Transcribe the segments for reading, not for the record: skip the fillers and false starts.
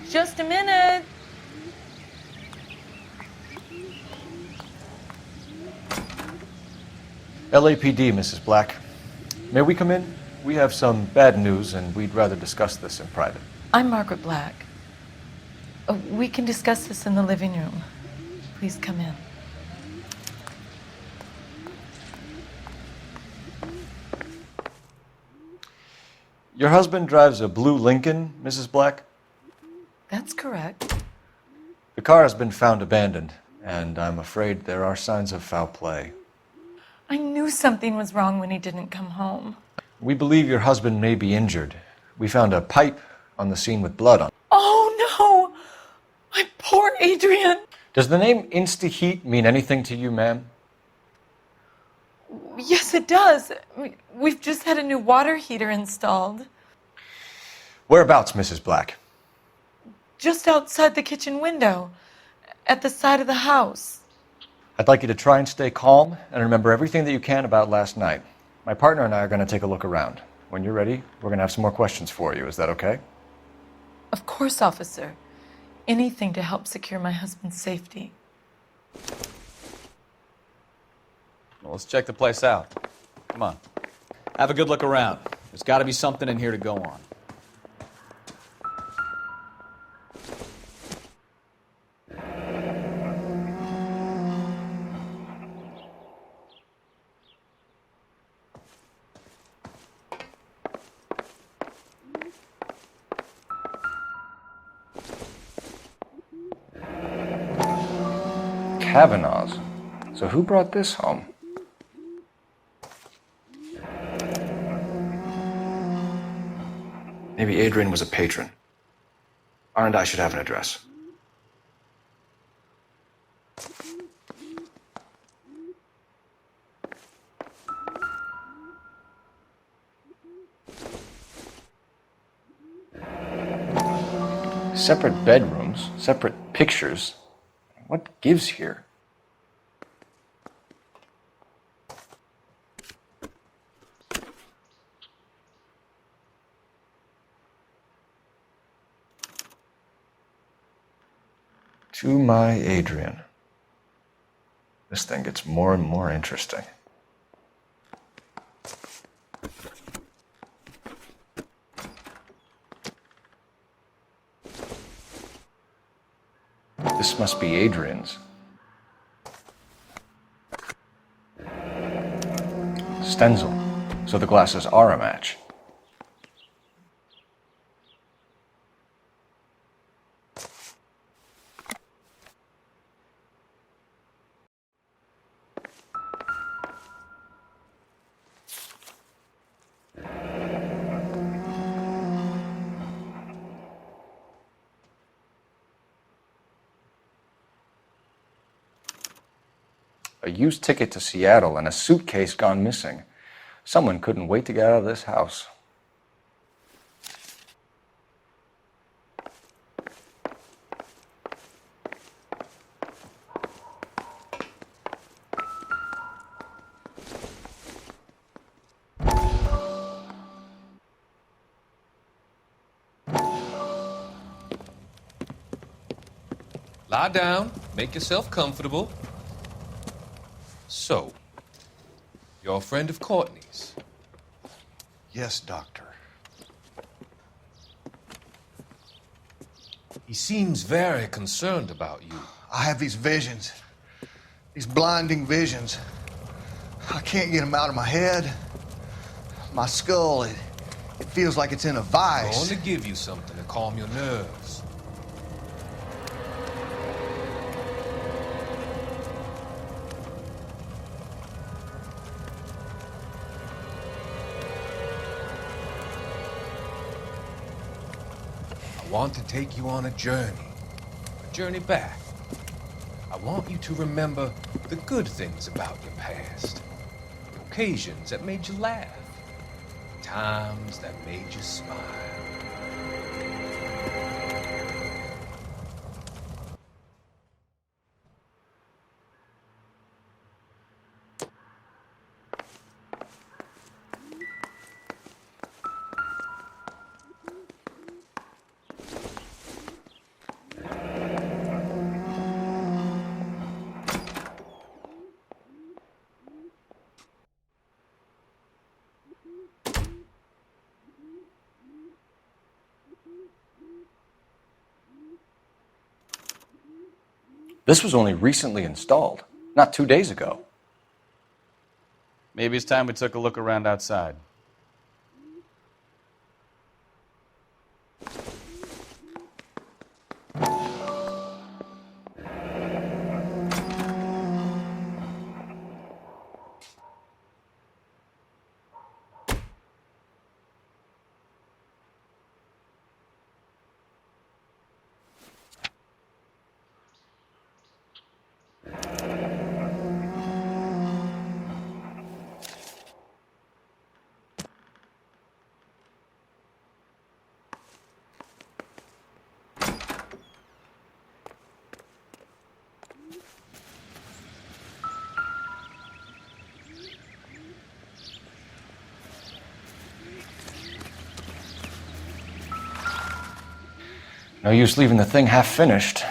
Just a minute. LAPD, Mrs. Black. May we come in? We have some bad news, and we'd rather discuss this in private. I'm Margaret Black. We can discuss this in the living room. Please come in. Your husband drives a blue Lincoln, Mrs. Black? That's correct. The car has been found abandoned, and I'm afraid there are signs of foul play. I knew something was wrong when he didn't come home. We believe your husband may be injured. We found a pipe on the scene with blood on it. Oh no! My poor Adrian! Does the name InstaHeat mean anything to you, ma'am? Yes, it does. We've just had a new water heater installed. Whereabouts, Mrs. Black? Just outside the kitchen window, at the side of the house. I'd like you to try and stay calm and remember everything that you can about last night. My partner and I are going to take a look around. When you're ready, we're going to have some more questions for you. Is that okay? Of course, officer. Anything to help secure my husband's safety. Well, let's check the place out. Come on. Have a good look around. There's got to be something in here to go on. Kavanaugh's. So who brought this home? Maybe Adrian was a patron. R&I should have an address. Separate bedrooms, separate pictures. What gives here? To my Adrian. This thing gets more and more interesting. This must be Adrian's. Stenzel. So the glasses are a match. A used ticket to Seattle and a suitcase gone missing. Someone couldn't wait to get out of this house. Lie down, make yourself comfortable. So, you're a friend of Courtney's? Yes, Doctor. He seems very concerned about you. I have these visions, these blinding visions. I can't get them out of my head. My skull, it feels like it's in a I'm vice. going to give you something to calm your nerves. I want to take you on a journey back. I want you to remember the good things about your past, the occasions that made you laugh, times that made you smile. This was only recently installed, not 2 days ago. Maybe it's time we took a look around outside. No use leaving the thing half finished.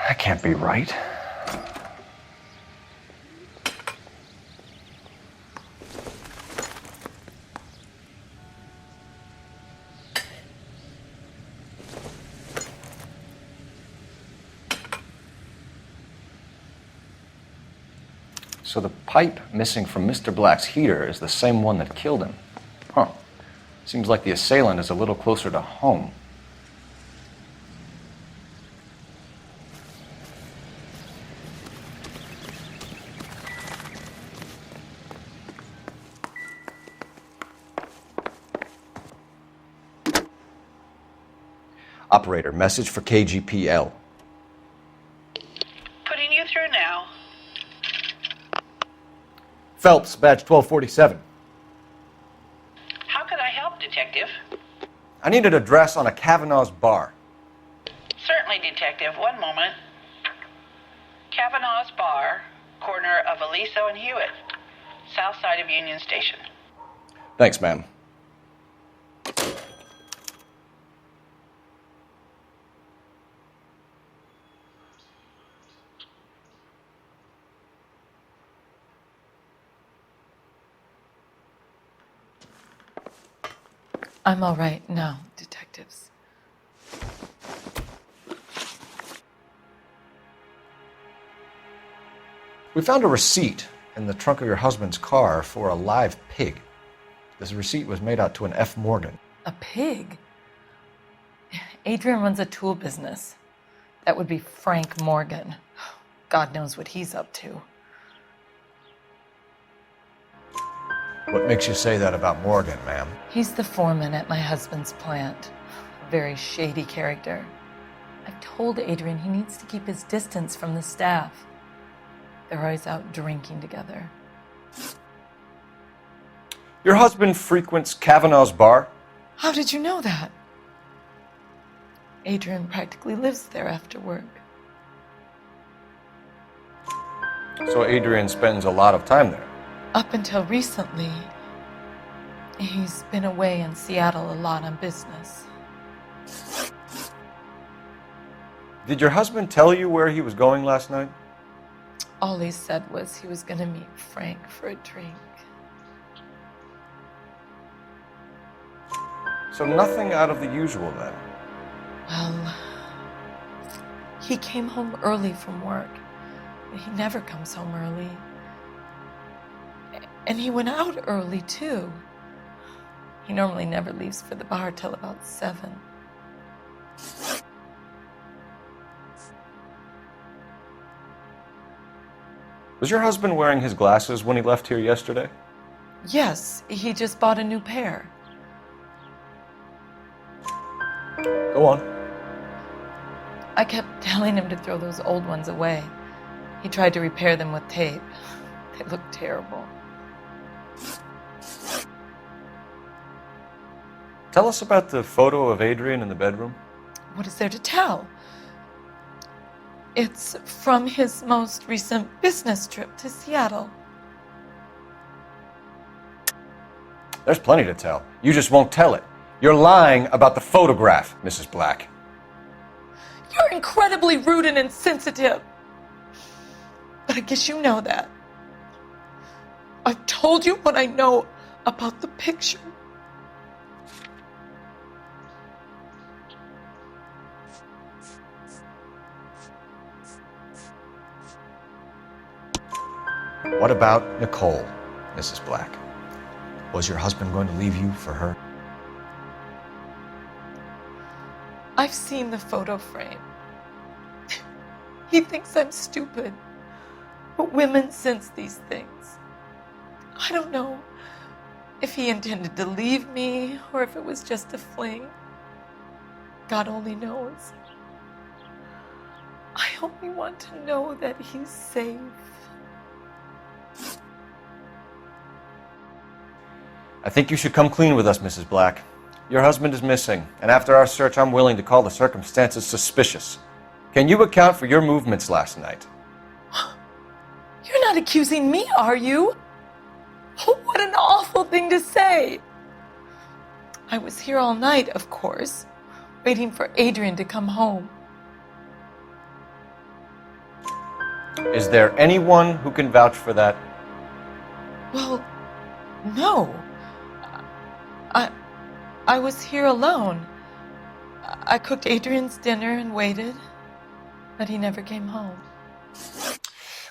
That can't be right. So the pipe missing from Mr. Black's heater is the same one that killed him. Huh. Seems like the assailant is a little closer to home. Operator, message for KGPL. Putting you through now. Phelps, badge 1247. How could I help, Detective? I need an address on a Kavanaugh's bar. Certainly, Detective. One moment. Kavanaugh's Bar, corner of Aliso and Hewitt, south side of Union Station. Thanks, ma'am. I'm all right now, detectives. We found a receipt in the trunk of your husband's car for a live pig. This receipt was made out to an F. Morgan. A pig? Adrian runs a tool business. That would be Frank Morgan. God knows what he's up to. What makes you say that about Morgan, ma'am? He's the foreman at my husband's plant. A very shady character. I've told Adrian he needs to keep his distance from the staff. They're always out drinking together. Your husband frequents Kavanaugh's bar? How did you know that? Adrian practically lives there after work. So Adrian spends a lot of time there. Up until recently, he's been away in Seattle a lot on business. Did your husband tell you where he was going last night? All he said was he was going to meet Frank for a drink. So nothing out of the usual then. Well, he came home early from work. He never comes home early. And he went out early, too. He normally never leaves for the bar till about 7. Was your husband wearing his glasses when he left here yesterday? Yes, he just bought a new pair. Go on. I kept telling him to throw those old ones away. He tried to repair them with tape. They looked terrible. Tell us about the photo of Adrian in the bedroom. What is there to tell? It's from his most recent business trip to Seattle. There's plenty to tell. You just won't tell it. You're lying about the photograph, Mrs. Black. You're incredibly rude and insensitive. But I guess you know that. I've told you what I know about the picture. What about Nicole, Mrs. Black? Was your husband going to leave you for her? I've seen the photo frame. He thinks I'm stupid. But women sense these things. I don't know if he intended to leave me or if it was just a fling. God only knows. I only want to know that he's safe. I think you should come clean with us, Mrs. Black. Your husband is missing, and after our search, I'm willing to call the circumstances suspicious. Can you account for your movements last night? You're not accusing me, are you? What an awful thing to say. I was here all night, of course, waiting for Adrian to come home. Is there anyone who can vouch for that? Well, no. I was here alone. I cooked Adrian's dinner and waited, but he never came home.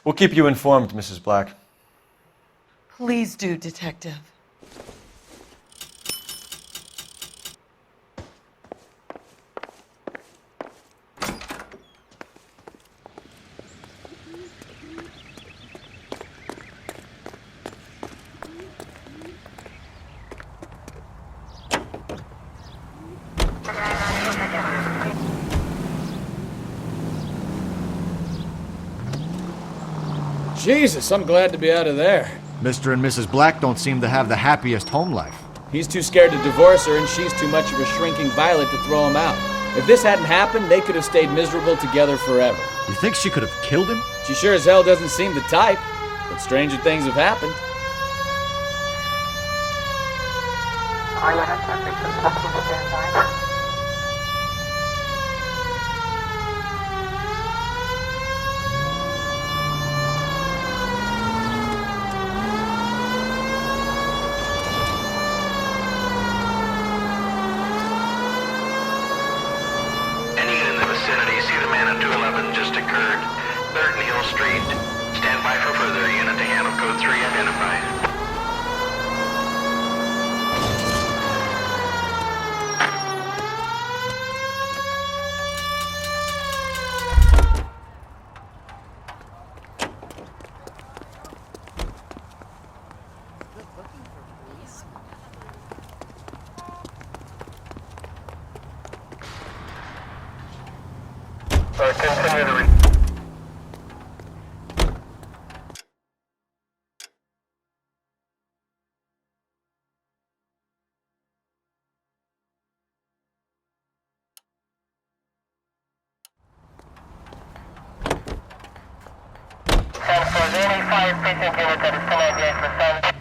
We'll keep you informed, Mrs. Black. Please do, Detective. Jesus, I'm glad to be out of there. Mr. and Mrs. Black don't seem to have the happiest home life. He's too scared to divorce her, and she's too much of a shrinking violet to throw him out. If this hadn't happened, they could have stayed miserable together forever. You think she could have killed him? She sure as hell doesn't seem the type, but stranger things have happened. See the man at 211 just occurred. 3rd and Hill Street. Stand by for further. Unit to handle code 3 identified. Continue to any 5 precinct unit that is still engaged with Sun.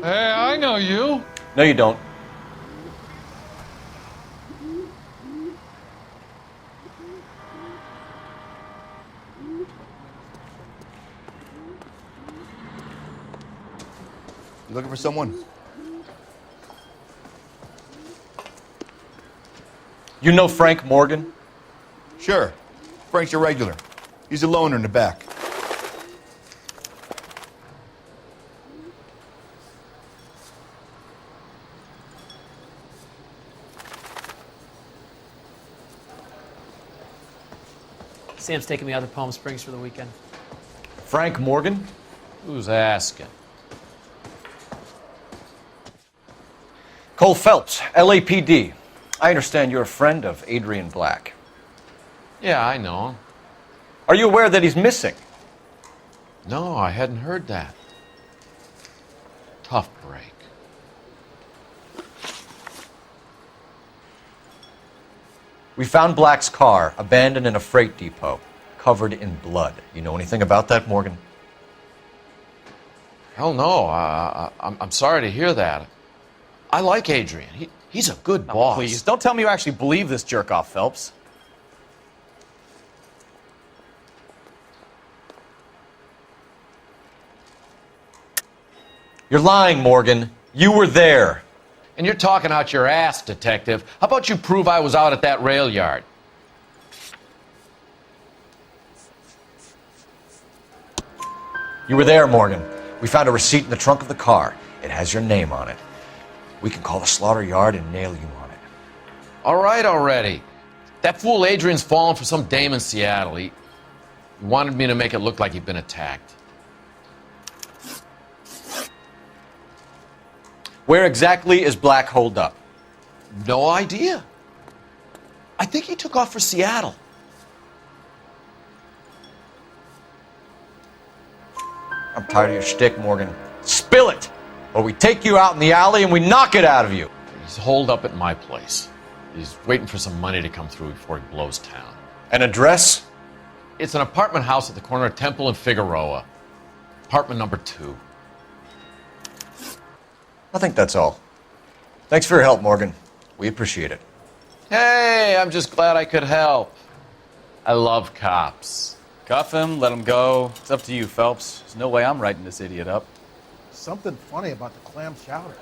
Hey, I know you. No, you don't. You looking for someone? You know Frank Morgan? Sure. Frank's your regular. He's a loner in the back. Sam's taking me out to Palm Springs for the weekend. Frank Morgan? Who's asking? Cole Phelps, LAPD. I understand you're a friend of Adrian Black. Yeah, I know him. Are you aware that he's missing? No, I hadn't heard that. Tough break. We found Black's car abandoned in a freight depot, covered in blood. You know anything about that, Morgan? Hell no. I'm sorry to hear that. I like Adrian. He's a good boss. Please, don't tell me you actually believe this jerk-off, Phelps. You're lying, Morgan. You were there. And you're talking out your ass, detective. How about you prove I was out at that rail yard? You were there, Morgan. We found a receipt in the trunk of the car. It has your name on it. We can call the slaughter yard and nail you on it. All right already. That fool Adrian's fallen for some dame in Seattle. He wanted me to make it look like he'd been attacked. Where exactly is Black holed up? No idea. I think he took off for Seattle. I'm tired of your shtick, Morgan. Spill it! Or we take you out in the alley and we knock it out of you. He's holed up at my place. He's waiting for some money to come through before he blows town. An address? It's an apartment house at the corner of Temple and Figueroa. Apartment number 2. I think that's all. Thanks for your help, Morgan. We appreciate it. Hey, I'm just glad I could help. I love cops. Cuff him, let him go. It's up to you, Phelps. There's no way I'm writing this idiot up. Something funny about the clam chowder.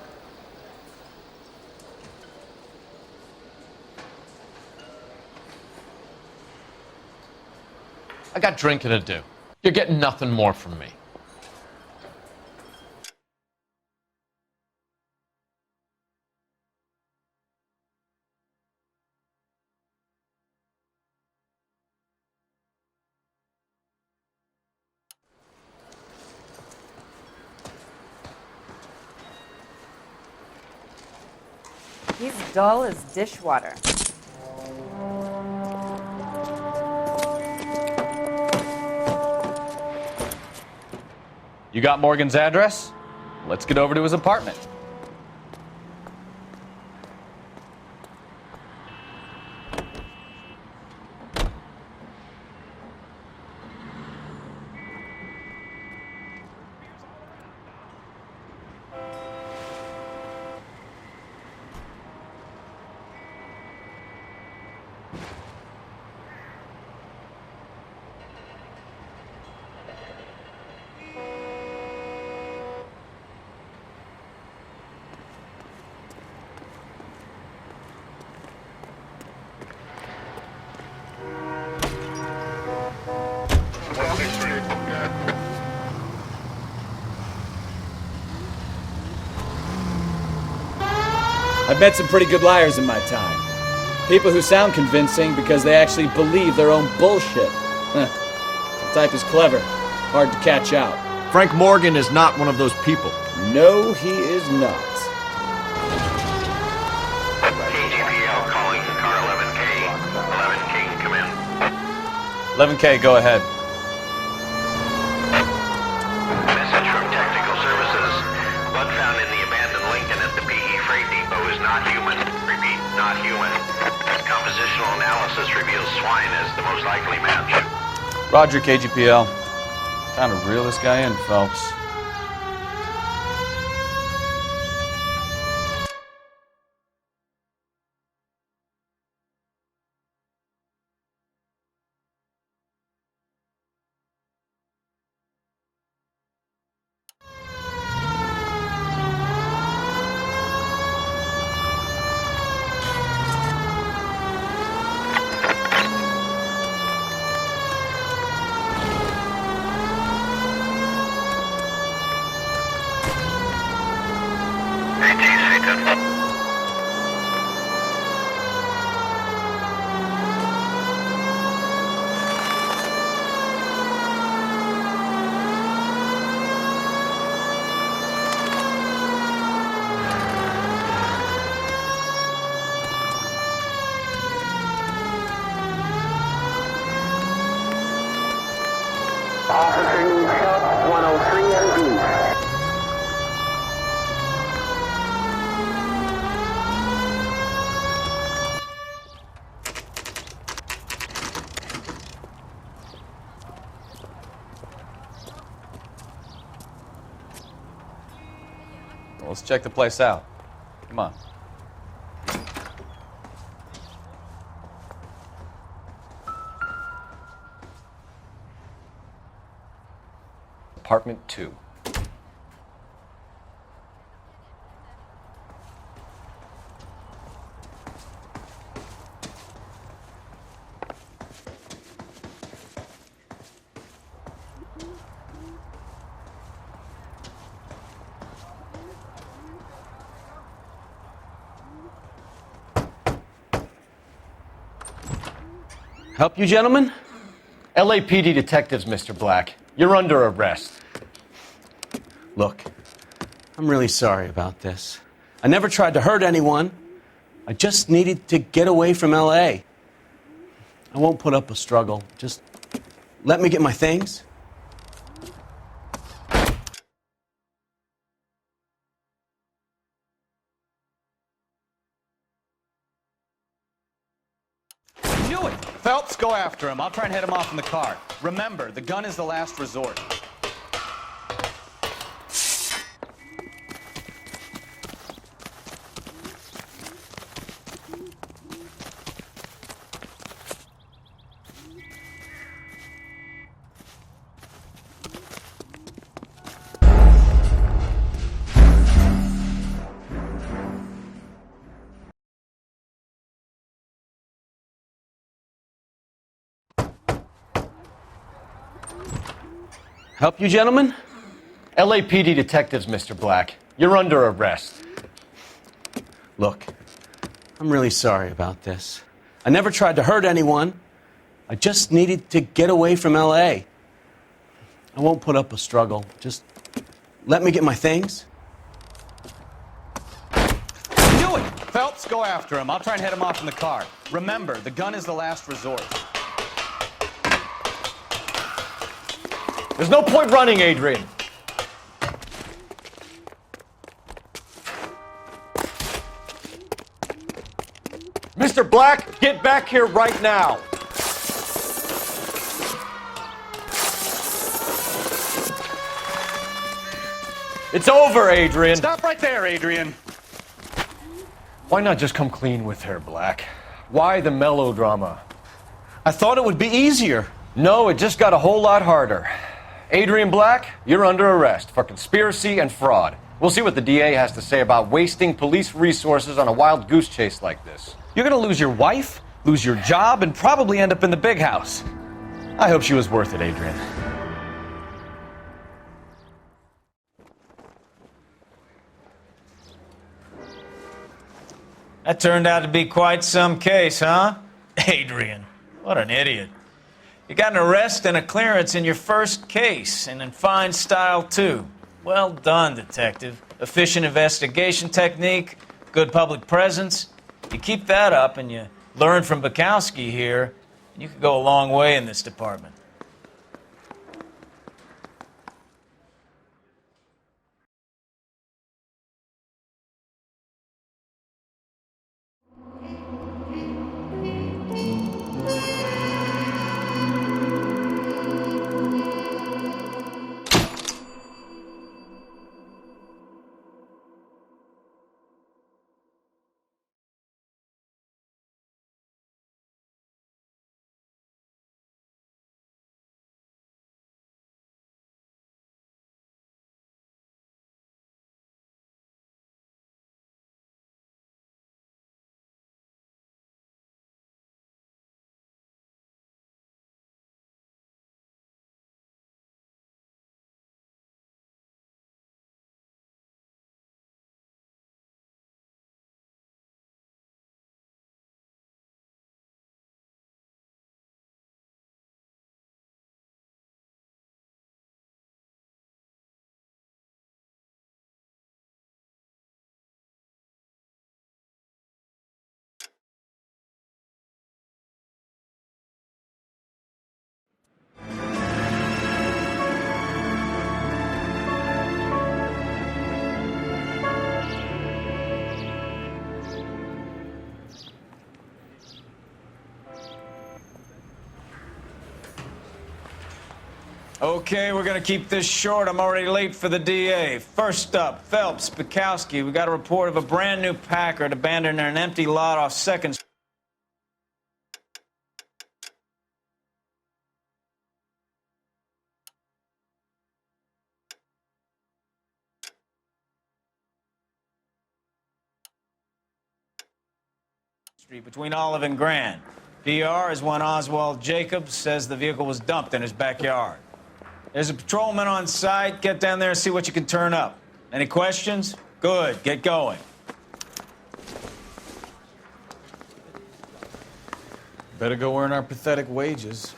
I got drinking to do. You're getting nothing more from me. He's dull as dishwater. You got Morgan's address? Let's get over to his apartment. I've met some pretty good liars in my time. People who sound convincing because they actually believe their own bullshit. The type is clever, hard to catch out. Frank Morgan is not one of those people. No, he is not. KGPL calling car 11K. 11K, come in. 11K, go ahead. Message from Technical Services. Blood found in the abandoned Lincoln at the PE Freight Depot is not human. Repeat, not human. Compositional analysis reveals swine as the most likely match. Roger, KGPL. Time to reel this guy in, Phelps. Well, let's check the place out. Come on. Apartment 2. Help you, gentlemen? LAPD detectives, Mr. Black. You're under arrest. Look, I'm really sorry about this. I never tried to hurt anyone. I just needed to get away from LA. I won't put up a struggle. Just let me get my things. Knew it! Phelps, go after him. I'll try and head him off in the car. Remember, the gun is the last resort. Help you, gentlemen? LAPD detectives, Mr. Black. You're under arrest. Look, I'm really sorry about this. I never tried to hurt anyone. I just needed to get away from LA. I won't put up a struggle. Just let me get my things. Knew it! Phelps, go after him. I'll try and head him off in the car. Remember, the gun is the last resort. There's no point running, Adrian. Mr. Black, get back here right now. It's over, Adrian. Stop right there, Adrian. Why not just come clean with her, Black? Why the melodrama? I thought it would be easier. No, it just got a whole lot harder. Adrian Black, you're under arrest for conspiracy and fraud. We'll see what the DA has to say about wasting police resources on a wild goose chase like this. You're gonna lose your wife, lose your job, and probably end up in the big house. I hope she was worth it, Adrian. That turned out to be quite some case, huh? Adrian, what an idiot. You got an arrest and a clearance in your first case, and in fine style, too. Well done, detective. Efficient investigation technique, good public presence. You keep that up and you learn from Bukowski here, and you could go a long way in this department. Okay, we're gonna keep this short. I'm already late for the DA. First up, Phelps, Bukowski. We got a report of a brand new Packard abandoned in an empty lot off 2nd Street between Olive and Grand. PR is one Oswald Jacobs says the vehicle was dumped in his backyard. There's a patrolman on site. Get down there and see what you can turn up. Any questions? Good. Get going. Better go earn our pathetic wages.